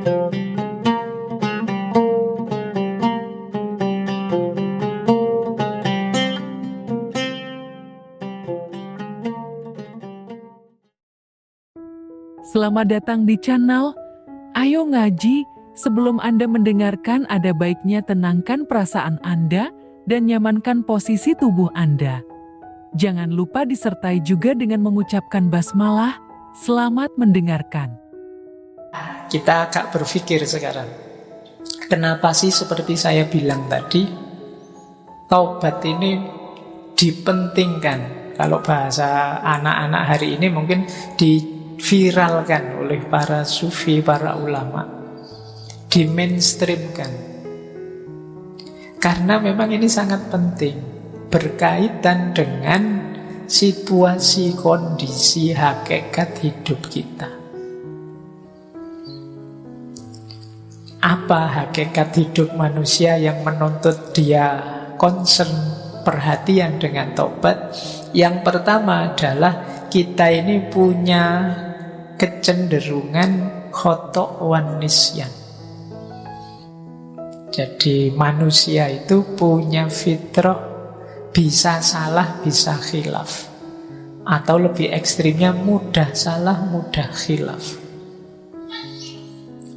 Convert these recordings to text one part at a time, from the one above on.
Selamat datang di channel Ayo Ngaji. Sebelum Anda mendengarkan, ada baiknya tenangkan perasaan Anda dan nyamankan posisi tubuh Anda. Jangan lupa disertai juga dengan mengucapkan basmalah. Selamat mendengarkan. Kita agak berpikir sekarang, kenapa sih seperti saya bilang tadi, taubat ini dipentingkan. Kalau bahasa anak-anak hari ini mungkin diviralkan oleh para sufi, para ulama, dimainstreamkan. Karena memang ini sangat penting, berkaitan dengan situasi, kondisi, hakikat hidup kita. Apa hakikat hidup manusia yang menuntut dia concern, perhatian dengan taubat? Yang pertama adalah kita ini punya kecenderungan khoto' wan nisyan. Jadi manusia itu punya fitrah, bisa salah, bisa khilaf. Atau lebih ekstrimnya, mudah salah, mudah khilaf.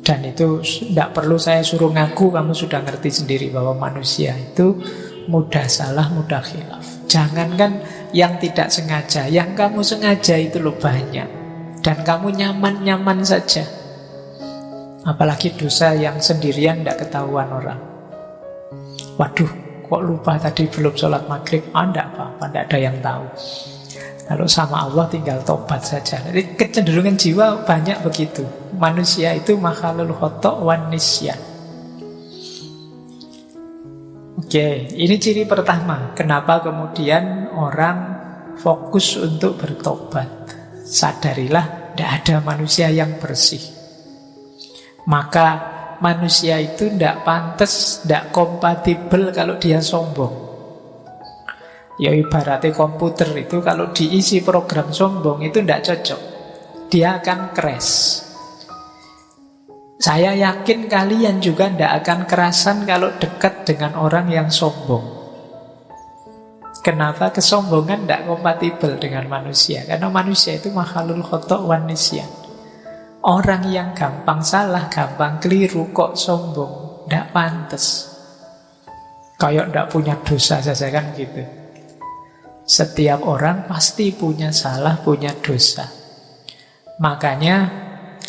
Dan itu tidak perlu saya suruh ngaku, kamu sudah ngerti sendiri bahwa manusia itu mudah salah, mudah khilaf. Jangankan yang tidak sengaja, yang kamu sengaja itu loh banyak. Dan kamu nyaman-nyaman saja. Apalagi dosa yang sendirian tidak ketahuan orang. Waduh, kok lupa tadi belum sholat maghrib? Tidak apa-apa, tidak ada yang tahu. Kalau sama Allah tinggal tobat saja. Jadi kecenderungan jiwa banyak begitu. Manusia itu makhluk khoto' wan nisyan. Oke, ini ciri pertama. Kenapa kemudian orang fokus untuk bertobat? Sadarilah, tidak ada manusia yang bersih. Maka manusia itu tidak pantas, tidak kompatibel kalau dia sombong. Ya ibaratnya komputer itu kalau diisi program sombong itu tidak cocok. Dia akan crash. Saya yakin kalian juga tidak akan kerasan kalau dekat dengan orang yang sombong. Kenapa? Kesombongan tidak kompatibel dengan manusia. Karena manusia itu makhluk khoto' wan nisyan. Orang yang gampang salah, gampang keliru kok sombong, tidak pantas. Kayak tidak punya dosa saja kan gitu. Setiap orang pasti punya salah, punya dosa. Makanya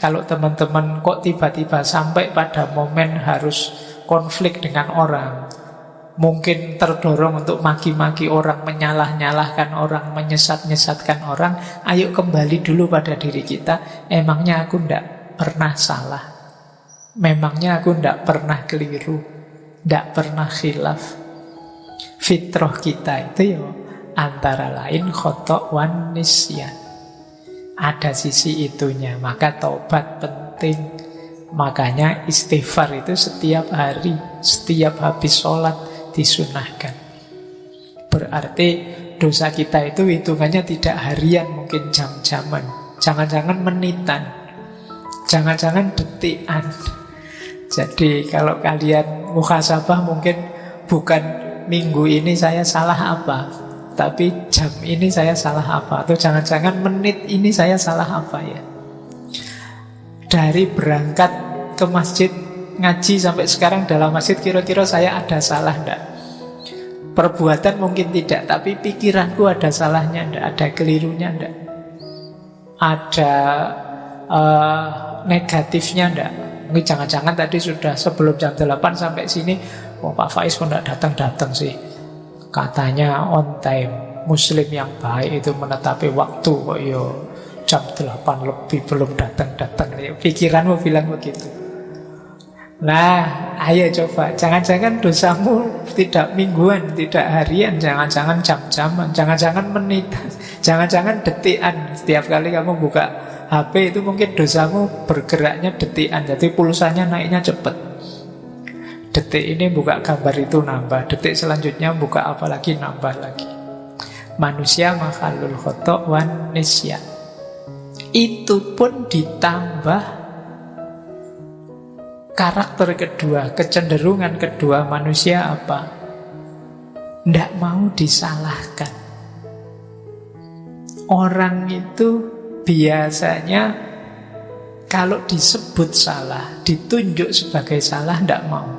kalau teman-teman kok tiba-tiba sampai pada momen harus konflik dengan orang, mungkin terdorong untuk maki-maki orang, menyalah-nyalahkan orang, menyesat-nyesatkan orang, ayo kembali dulu pada diri kita. Emangnya aku tidak pernah salah? Memangnya aku tidak pernah keliru? Tidak pernah khilaf? Fitrah kita itu ya antara lain khoto' wan nisyan. Ada sisi itunya, maka taubat penting. Makanya istighfar itu setiap hari, setiap habis sholat disunahkan. Berarti dosa kita itu hitungannya tidak harian, mungkin jam-jaman. Jangan-jangan menitan, jangan-jangan detikan. Jadi kalau kalian muhasabah mungkin bukan minggu ini saya salah apa, tapi jam ini saya salah apa, atau jangan-jangan menit ini saya salah apa ya. Dari berangkat ke masjid ngaji sampai sekarang dalam masjid, kira-kira saya ada salah enggak? Perbuatan mungkin tidak, tapi pikiranku ada salahnya enggak? Ada kelirunya enggak? Ada negatifnya enggak? Mungkin jangan-jangan tadi sudah sebelum jam 8 sampai sini, Pak Faiz kok enggak datang-datang sih? Katanya on time. Muslim yang baik itu menetapi waktu, kok yo jam 8 lebih belum datang-datang. Pikiranmu bilang begitu. Nah, ayo coba. Jangan-jangan dosamu tidak mingguan, tidak harian, jangan-jangan jam-jaman, jangan-jangan menitan, jangan-jangan detikan. Setiap kali kamu buka HP itu mungkin dosamu bergeraknya detikan, jadi pulsanya naiknya cepat. Detik ini buka gambar itu nambah, detik selanjutnya buka apa lagi nambah lagi. Manusia makhluk khoto' wan nisyan. Itu pun ditambah karakter kedua, kecenderungan kedua manusia apa? Tidak mau disalahkan. Orang itu biasanya kalau disebut salah, ditunjuk sebagai salah, tidak mau.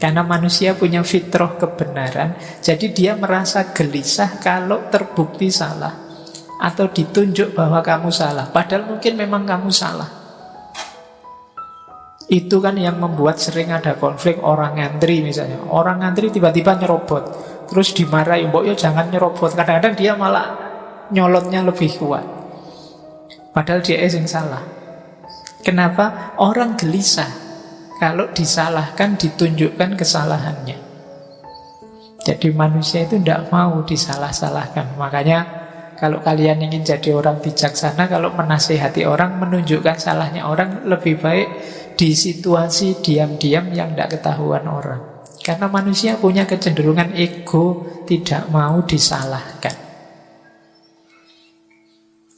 Karena manusia punya fitrah kebenaran, jadi dia merasa gelisah kalau terbukti salah atau ditunjuk bahwa kamu salah, padahal mungkin memang kamu salah. Itu kan yang membuat sering ada konflik orang ngantri misalnya. Orang ngantri tiba-tiba nyerobot, terus dimarahi, mbok yo jangan nyerobot. Kadang-kadang dia malah nyolotnya lebih kuat, padahal dia yang salah. Kenapa? Orang gelisah kalau disalahkan, ditunjukkan kesalahannya. Jadi manusia itu tidak mau disalah-salahkan. Makanya kalau kalian ingin jadi orang bijaksana, kalau menasihati orang, menunjukkan salahnya orang, lebih baik di situasi diam-diam yang tidak ketahuan orang. Karena manusia punya kecenderungan ego, tidak mau disalahkan.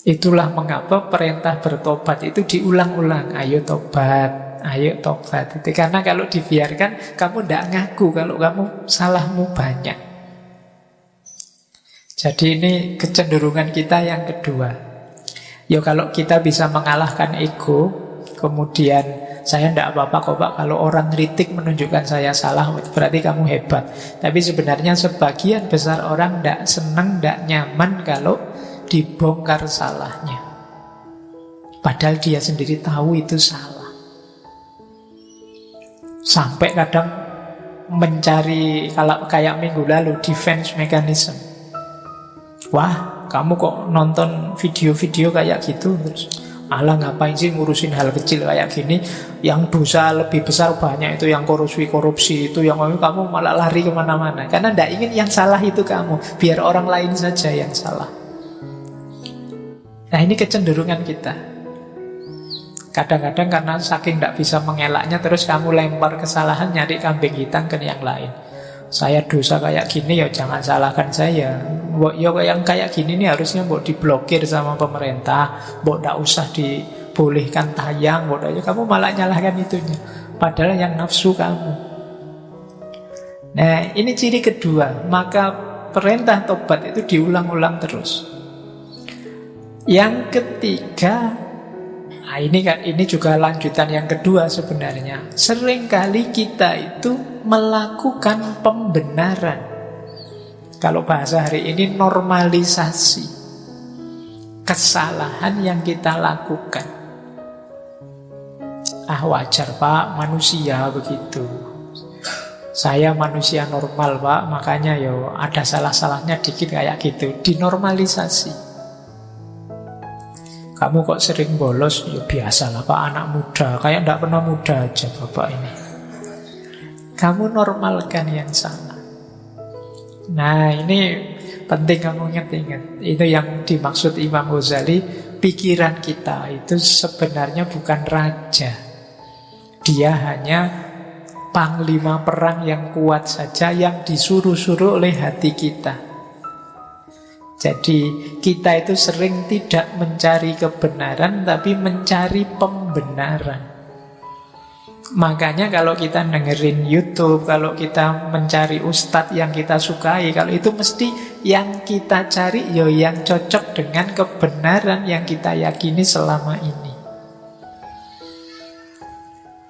Itulah mengapa perintah bertobat itu diulang-ulang. Ayo tobat, ayo tobat. Itu karena kalau dibiarkan, kamu tidak ngaku kalau kamu salahmu banyak. Jadi ini kecenderungan kita yang kedua. Ya kalau kita bisa mengalahkan ego, kemudian saya tidak apa-apa kok Pak, kalau orang kritik menunjukkan saya salah, berarti kamu hebat. Tapi sebenarnya sebagian besar orang tidak senang, tidak nyaman kalau dibongkar salahnya. Padahal dia sendiri tahu itu salah. Sampai kadang mencari, kalau kayak minggu lalu, defense mechanism. Wah, kamu kok nonton video-video kayak gitu? Terus, alah ngapain sih ngurusin hal kecil kayak gini? Yang dosa lebih besar banyak itu, yang korupsi itu, yang kamu malah lari kemana-mana. Karena tidak ingin yang salah itu kamu, biar orang lain saja yang salah. Nah ini kecenderungan kita. Kadang-kadang karena saking tidak bisa mengelaknya, terus kamu lempar kesalahan, nyari kambing hitam ke yang lain. Saya dosa kayak gini, ya jangan salahkan saya. Ya yang kayak gini nih harusnya mbok diblokir sama pemerintah, mbok tidak usah dibolehkan tayang, mbok ya kamu malah nyalahkan itunya. Padahal yang nafsu kamu. Nah ini ciri kedua. Maka perintah tobat itu diulang-ulang terus. Yang ketiga, nah ini juga lanjutan yang kedua sebenarnya. Seringkali kita itu melakukan pembenaran. Kalau bahasa hari ini normalisasi kesalahan yang kita lakukan. Wajar Pak, manusia begitu. Saya manusia normal Pak, makanya ada salah-salahnya dikit kayak gitu. Dinormalisasi. Kamu kok sering bolos? Ya biasalah Pak, anak muda. Kayak tidak pernah muda aja Bapak ini. Kamu normalkan yang salah. Nah ini penting kamu ingat-ingat. Itu yang dimaksud Imam Ghazali. Pikiran kita itu sebenarnya bukan raja. Dia hanya panglima perang yang kuat saja, yang disuruh-suruh oleh hati kita. Jadi kita itu sering tidak mencari kebenaran, tapi mencari pembenaran. Makanya kalau kita dengerin YouTube, kalau kita mencari ustadz yang kita sukai, kalau itu mesti yang kita cari yang cocok dengan kebenaran yang kita yakini selama ini.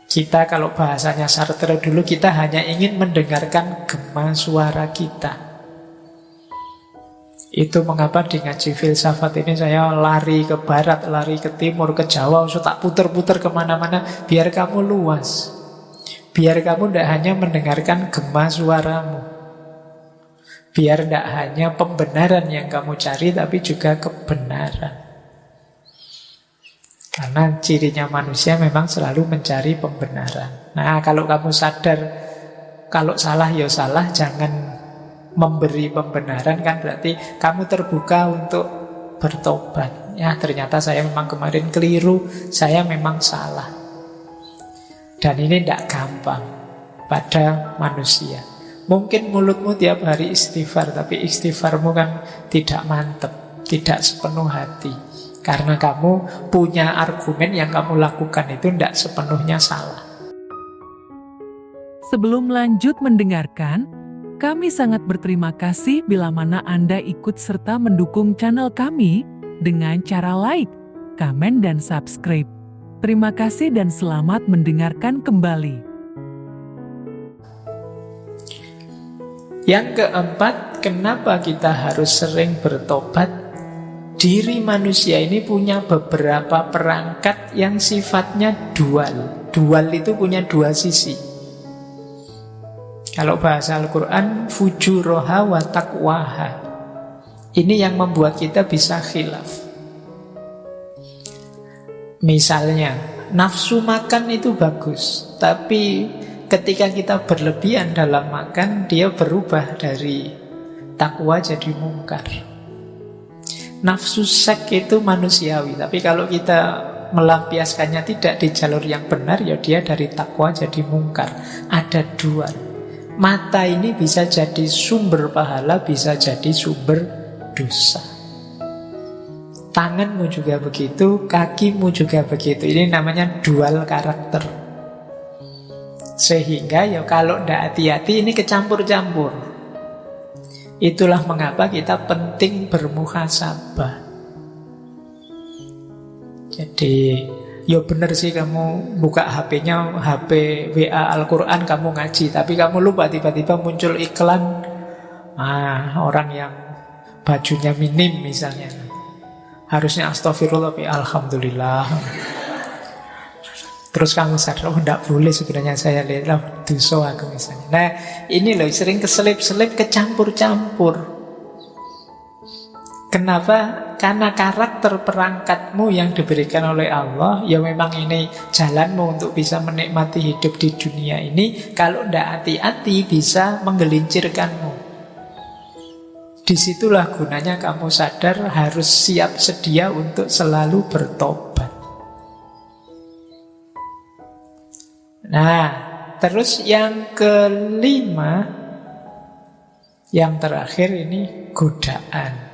Kita kalau bahasanya Sartre dulu, kita hanya ingin mendengarkan gema suara kita. Itu mengapa di ngaji filsafat ini saya lari ke barat, lari ke timur, ke Jawa, so tak puter-puter kemana-mana, biar kamu luas. Biar kamu tidak hanya mendengarkan gema suaramu. Biar tidak hanya pembenaran yang kamu cari, tapi juga kebenaran. Karena cirinya manusia memang selalu mencari pembenaran. Nah kalau kamu sadar, kalau salah ya salah, jangan memberi pembenaran, kan berarti kamu terbuka untuk bertobat. Ya ternyata saya memang kemarin keliru, saya memang salah. Dan ini tidak gampang pada manusia. Mungkin mulutmu tiap hari istighfar, tapi istighfarmu kan tidak mantap, tidak sepenuh hati. Karena kamu punya argumen yang kamu lakukan itu tidak sepenuhnya salah. Sebelum lanjut mendengarkan, kami sangat berterima kasih bila mana Anda ikut serta mendukung channel kami dengan cara like, komen, dan subscribe. Terima kasih dan selamat mendengarkan kembali. Yang keempat, kenapa kita harus sering bertobat? Diri manusia ini punya beberapa perangkat yang sifatnya dual. Dual itu punya dua sisi. Kalau bahasa Al-Quran, fujuroha wa taqwaha. Ini yang membuat kita bisa khilaf. Misalnya, nafsu makan itu bagus, tapi ketika kita berlebihan dalam makan, dia berubah dari takwa jadi mungkar. Nafsu seks itu manusiawi, tapi kalau kita melampiaskannya tidak di jalur yang benar, ya dia dari takwa jadi mungkar. Ada dua. Mata ini bisa jadi sumber pahala, bisa jadi sumber dosa. Tanganmu juga begitu, kakimu juga begitu. Ini namanya dual karakter. Sehingga ya kalau tidak hati-hati ini kecampur-campur. Itulah mengapa kita penting bermuhasabah. Jadi ya benar sih kamu buka HP-nya, HP WA Al-Quran kamu ngaji, tapi kamu lupa tiba-tiba muncul iklan orang yang bajunya minim misalnya. Harusnya astagfirullah, alhamdulillah. Terus kamu sadar, tidak boleh sebenarnya saya lihat dosa aku misalnya. Nah ini loh sering keselip-selip, kecampur-campur. Kenapa? Karena karakter perangkatmu yang diberikan oleh Allah, ya memang ini jalanmu untuk bisa menikmati hidup di dunia ini. Kalau tidak hati-hati bisa menggelincirkanmu. Disitulah gunanya kamu sadar harus siap sedia untuk selalu bertobat. Nah, terus yang kelima, yang terakhir ini godaan.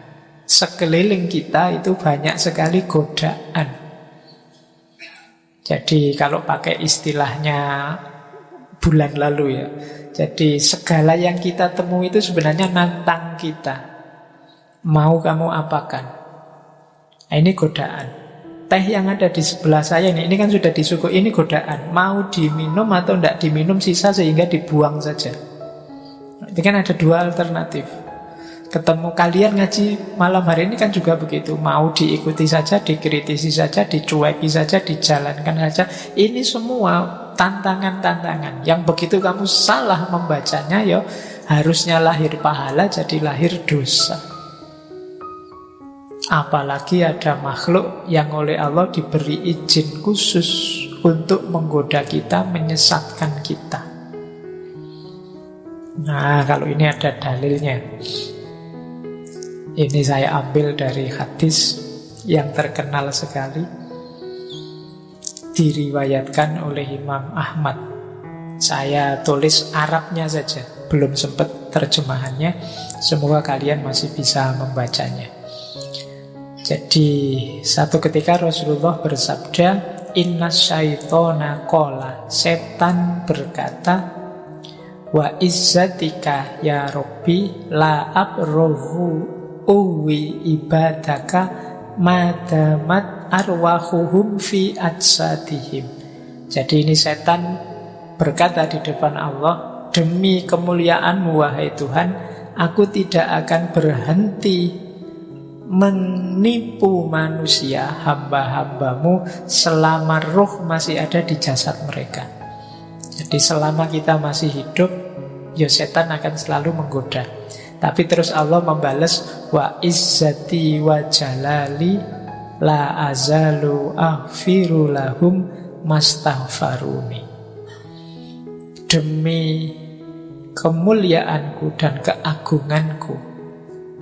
Sekeliling kita itu banyak sekali godaan. Jadi kalau pakai istilahnya bulan lalu ya, jadi segala yang kita temui itu sebenarnya nantang kita. Mau kamu apakan? Nah, ini godaan. Teh yang ada di sebelah saya ini kan sudah disuguh, ini godaan. Mau diminum atau tidak diminum, sisa sehingga dibuang saja. Ini kan ada dua alternatif. Ketemu kalian ngaji malam hari ini kan juga begitu. Mau diikuti saja, dikritisi saja, dicueki saja, dijalankan saja. Ini semua tantangan-tantangan yang begitu kamu salah membacanya, ya harusnya lahir pahala jadi lahir dosa. Apalagi ada makhluk yang oleh Allah diberi izin khusus untuk menggoda kita, menyesatkan kita. Nah, kalau ini ada dalilnya. Ini saya ambil dari hadis yang terkenal sekali, diriwayatkan oleh Imam Ahmad. Saya tulis Arabnya saja, belum sempat terjemahannya. Semoga kalian masih bisa membacanya. Jadi satu ketika Rasulullah bersabda, Inna syaitona qala, setan berkata, wa izzatika ya Rabbi la abrohu uwi ibadaka madamat arwahuhum fi ajsadihim. Jadi ini setan berkata di depan Allah, demi kemuliaanmu wahai Tuhan, aku tidak akan berhenti menipu manusia, hamba-hambamu, selama roh masih ada di jasad mereka. Jadi selama kita masih hidup, ya setan akan selalu menggoda. Tapi terus Allah membalas, wa izzati wa jalali la azalu aghfiru lahum mastaghfaruni. Demi kemuliaanku dan keagunganku,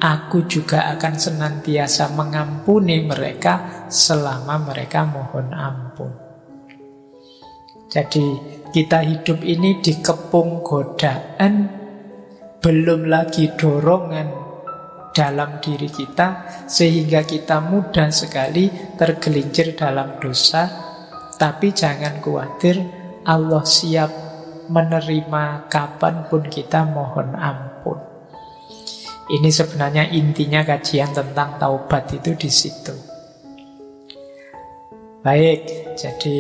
aku juga akan senantiasa mengampuni mereka selama mereka mohon ampun. Jadi kita hidup ini dikepung godaan, belum lagi dorongan dalam diri kita, sehingga kita mudah sekali tergelincir dalam dosa. Tapi jangan khawatir, Allah siap menerima kapanpun kita mohon ampun. Ini sebenarnya intinya kajian tentang taubat itu di situ. Baik, jadi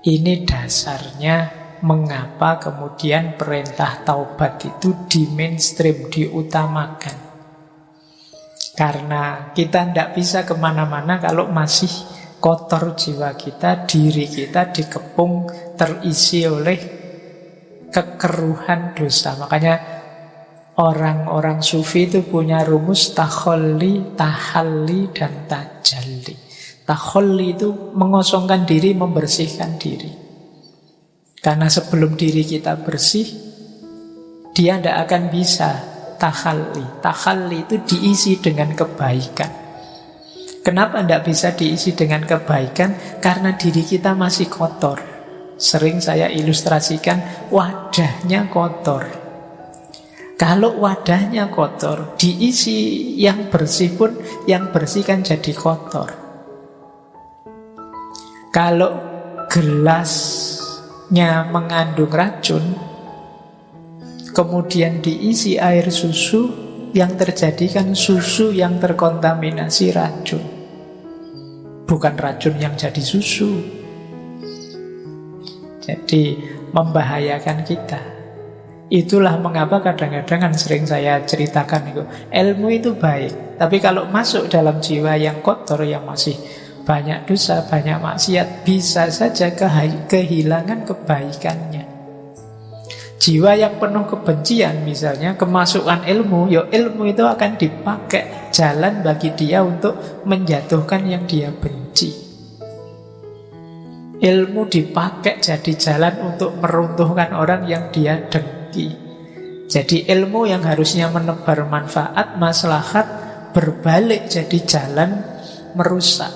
ini dasarnya mengapa kemudian perintah taubat itu di mainstream, diutamakan. Karena kita tidak bisa kemana-mana kalau masih kotor jiwa kita, diri kita dikepung, terisi oleh kekeruhan dosa. Makanya orang-orang sufi itu punya rumus takholli, tahalli, dan tajalli. Takholli itu mengosongkan diri, membersihkan diri. Karena sebelum diri kita bersih, dia tidak akan bisa tahalli. Tahalli itu diisi dengan kebaikan. Kenapa tidak bisa diisi dengan kebaikan? Karena diri kita masih kotor. Sering saya ilustrasikan, wadahnya kotor. Kalau wadahnya kotor, diisi yang bersih pun, yang bersih kan jadi kotor. Kalau gelasnya mengandung racun, kemudian diisi air susu, yang terjadi kan susu yang terkontaminasi racun. Bukan racun yang jadi susu. Jadi membahayakan kita. Itulah mengapa kadang-kadang kan sering saya ceritakan itu, ilmu itu baik, tapi kalau masuk dalam jiwa yang kotor, yang masih banyak dosa, banyak maksiat, bisa saja kehilangan kebaikannya. Jiwa yang penuh kebencian misalnya, kemasukan ilmu, ya ilmu itu akan dipakai jalan bagi dia untuk menjatuhkan yang dia benci. Ilmu dipakai jadi jalan untuk meruntuhkan orang yang dia dengki. Jadi ilmu yang harusnya menebar manfaat, maslahat, berbalik jadi jalan merusak.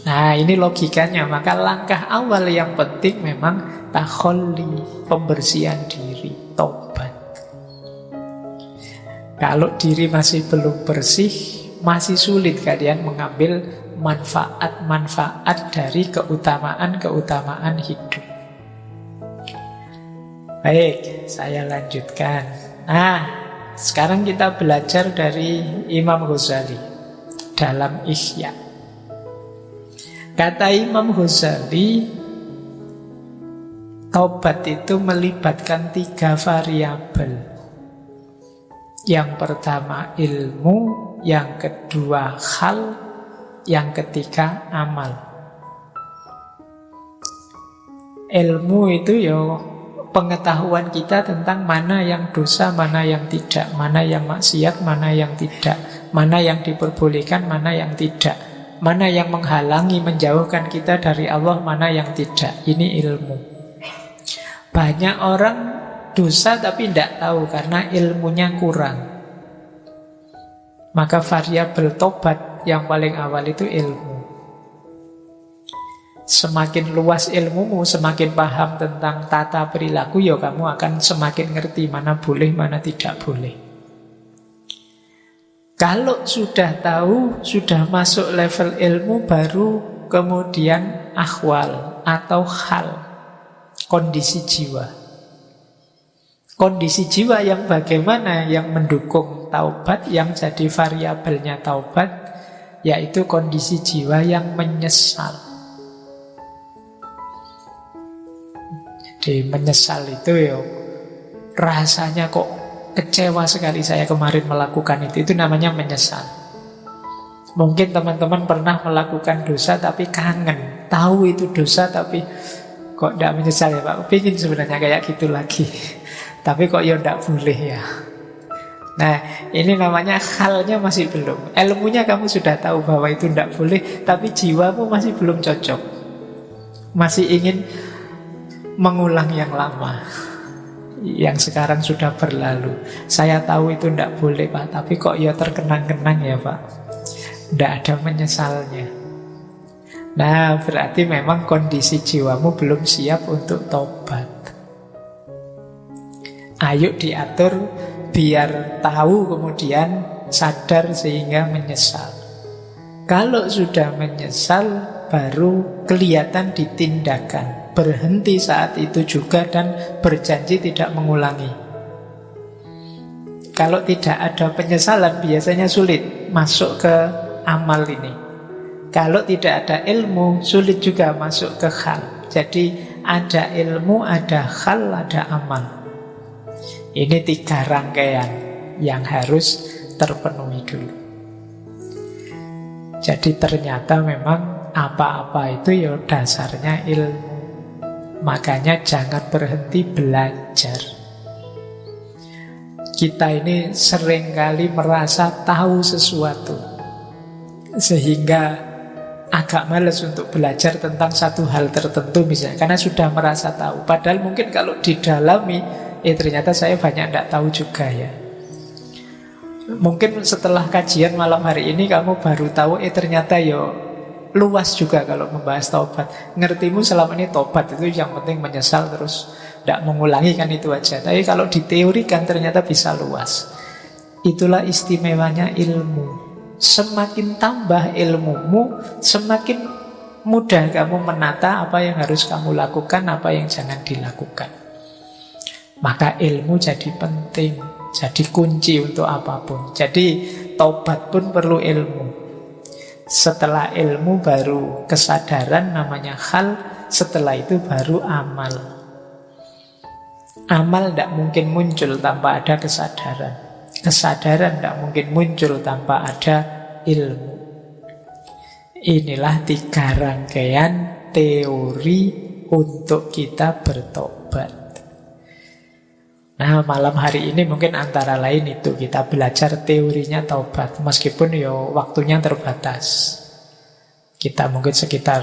Nah, ini logikanya. Maka langkah awal yang penting memang takholli, pembersihan diri, taubat. Kalau diri masih belum bersih, masih sulit kalian mengambil manfaat-manfaat dari keutamaan-keutamaan hidup. Baik, saya lanjutkan. Nah, sekarang kita belajar dari Imam Ghazali dalam Ihya. Kata Imam Ghazali, taubat itu melibatkan 3 variabel. Yang pertama ilmu, yang kedua hal, yang ketiga amal. Ilmu itu ya pengetahuan kita tentang mana yang dosa, mana yang tidak, mana yang maksiat, mana yang tidak, mana yang diperbolehkan, mana yang tidak, mana yang menghalangi, menjauhkan kita dari Allah, mana yang tidak. Ini ilmu. Banyak orang dosa tapi tidak tahu karena ilmunya kurang. Maka variabel tobat yang paling awal itu ilmu. Semakin luas ilmumu, semakin paham tentang tata perilaku, ya kamu akan semakin ngerti mana boleh, mana tidak boleh. Kalau sudah tahu, sudah masuk level ilmu, baru kemudian akhwal atau hal, kondisi jiwa. Kondisi jiwa yang bagaimana yang mendukung taubat, yang jadi variabelnya taubat, yaitu kondisi jiwa yang menyesal. Jadi menyesal itu ya rasanya kok kecewa sekali saya kemarin melakukan itu namanya menyesal. Mungkin teman-teman pernah melakukan dosa tapi kangen, tahu itu dosa tapi kok tidak menyesal ya Pak. Pengen sebenarnya kayak gitu lagi, tapi kok ya tidak boleh ya. Nah, ini namanya halnya masih belum. Ilmunya kamu sudah tahu bahwa itu tidak boleh, tapi jiwamu masih belum cocok, masih ingin mengulang yang lama, yang sekarang sudah berlalu. Saya tahu itu tidak boleh Pak, tapi kok ya terkenang-kenang ya Pak. Tidak ada menyesalnya. Nah, berarti memang kondisi jiwamu belum siap untuk tobat. Ayo diatur biar tahu kemudian sadar sehingga menyesal. Kalau sudah menyesal, baru kelihatan di tindakan. Berhenti saat itu juga dan berjanji tidak mengulangi. Kalau tidak ada penyesalan biasanya sulit masuk ke amal ini. Kalau tidak ada ilmu sulit juga masuk ke hal. Jadi ada ilmu, ada hal, ada amal. Ini 3 rangkaian yang harus terpenuhi dulu. Jadi ternyata memang apa-apa itu ya dasarnya ilmu. Makanya jangan berhenti belajar. Kita ini seringkali merasa tahu sesuatu, sehingga agak males untuk belajar tentang satu hal tertentu misalnya, karena sudah merasa tahu. Padahal mungkin kalau didalami, ternyata saya banyak tidak tahu juga ya. Mungkin setelah kajian malam hari ini kamu baru tahu, ternyata ya luas juga kalau membahas taubat. Ngertimu selama ini taubat itu yang penting menyesal terus tidak mengulangi, kan itu aja. Tapi kalau diteorikan ternyata bisa luas. Itulah istimewanya ilmu. Semakin tambah ilmumu, semakin mudah kamu menata apa yang harus kamu lakukan, apa yang jangan dilakukan. Maka ilmu jadi penting, jadi kunci untuk apapun. Jadi taubat pun perlu ilmu. Setelah ilmu baru kesadaran, namanya hal. Setelah itu baru amal. Amal tidak mungkin muncul tanpa ada kesadaran. Kesadaran tidak mungkin muncul tanpa ada ilmu. Inilah 3 rangkaian teori untuk kita bertobat. Nah, malam hari ini mungkin antara lain itu kita belajar teorinya taubat. Meskipun ya waktunya terbatas. Kita mungkin sekitar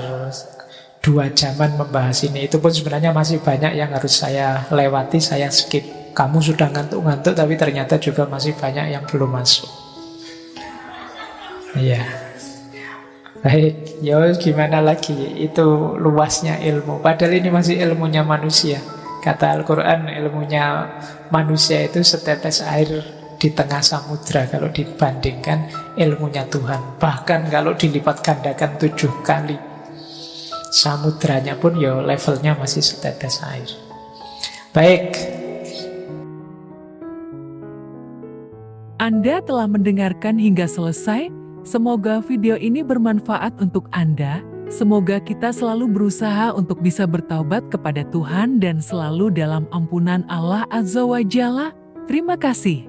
2 jaman membahas ini. Itu pun sebenarnya masih banyak yang harus saya lewati, saya skip. Kamu sudah ngantuk-ngantuk, tapi ternyata juga masih banyak yang belum masuk. Iya. Baik, ya gimana lagi? Itu luasnya ilmu. Padahal ini masih ilmunya manusia. Kata Al-Quran, ilmunya manusia itu setetes air di tengah samudra kalau dibandingkan ilmunya Tuhan. Bahkan kalau dilipat gandakan 7 kali, samudranya pun ya levelnya masih setetes air. Baik. Anda telah mendengarkan hingga selesai. Semoga video ini bermanfaat untuk Anda. Semoga kita selalu berusaha untuk bisa bertaubat kepada Tuhan dan selalu dalam ampunan Allah Azza wa Jalla. Terima kasih.